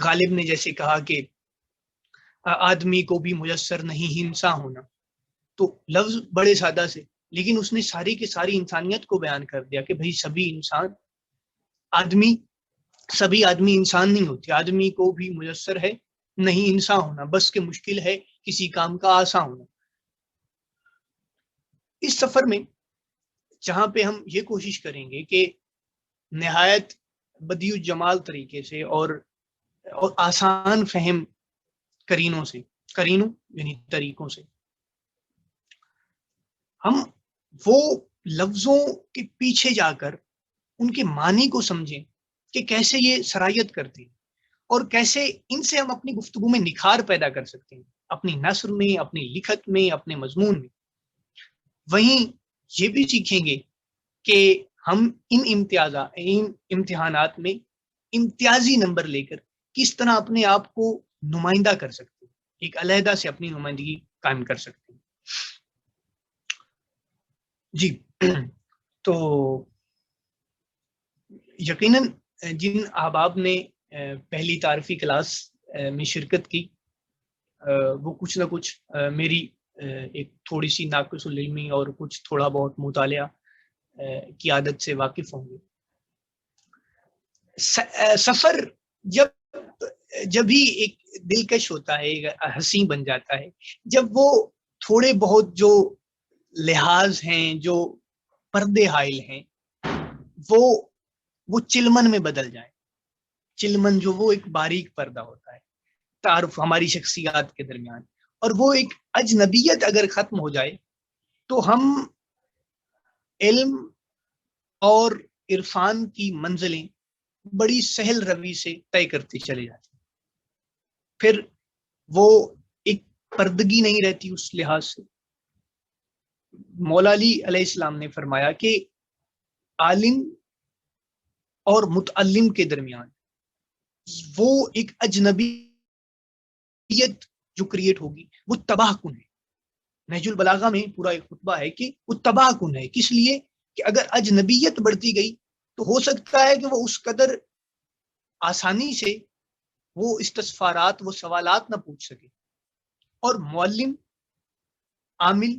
غالب نے جیسے کہا کہ آدمی کو بھی میسر نہیں ہنسا ہونا، تو لفظ بڑے سادہ سے، لیکن اس نے ساری کی ساری انسانیت کو بیان کر دیا کہ بھئی سبھی آدمی انسان نہیں ہوتے، آدمی کو بھی میسر ہے نہیں انسان ہونا، بس کہ مشکل ہے کسی کام کا آسان ہونا۔ اس سفر میں جہاں پہ ہم یہ کوشش کریں گے کہ نہایت بدیع الجمال طریقے سے اور آسان فہم کرینوں یعنی طریقوں سے ہم وہ لفظوں کے پیچھے جا کر ان کے معنی کو سمجھیں کہ کیسے یہ سرایت کرتے ہیں اور کیسے ان سے ہم اپنی گفتگو میں نکھار پیدا کر سکتے ہیں، اپنی نثر میں، اپنی لکھت میں، اپنے مضمون میں۔ وہیں یہ بھی سیکھیں گے کہ ہم ان امتحانات میں امتیازی نمبر لے کر کس طرح اپنے آپ کو نمائندہ کر سکتے ہیں، ایک علیحدہ سے اپنی نمائندگی قائم کر سکتے ہیں۔ جی تو یقیناً جن احباب نے پہلی تعارفی کلاس میں شرکت کی وہ کچھ نہ کچھ میری ایک تھوڑی سی ناقص العلمی اور کچھ تھوڑا بہت مطالعہ کی عادت سے واقف ہوں گے۔ سفر جب ہی ایک دلکش ہوتا ہے، حسین بن جاتا ہے جب وہ تھوڑے بہت جو لحاظ ہیں، جو پردے حائل ہیں، وہ چلمن میں بدل جائیں۔ چلمن جو وہ ایک باریک پردہ ہوتا ہے تعارف ہماری شخصیات کے درمیان، اور وہ ایک اجنبیت اگر ختم ہو جائے تو ہم علم اور عرفان کی منزلیں بڑی سہل روی سے طے کرتے چلے جاتے ہیں۔ پھر وہ ایک پردگی نہیں رہتی اس لحاظ سے۔ مولا علی علیہ السلام نے فرمایا کہ عالم اور متعلم کے درمیان وہ ایک اجنبیت جو کریٹ ہوگی وہ تباہ کن ہے۔ نہج البلاغہ میں پورا ایک خطبہ ہے کہ وہ تباہ کن ہے، کس لیے کہ اگر اجنبیت بڑھتی گئی تو ہو سکتا ہے کہ وہ اس قدر آسانی سے وہ استفسارات، وہ سوالات نہ پوچھ سکے، اور معلم، عامل،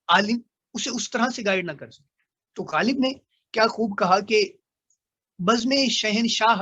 عالم اسے اس طرح سے گائیڈ نہ کر سکے۔ تو غالب نے کیا خوب کہا کہ بزم شہنشاہ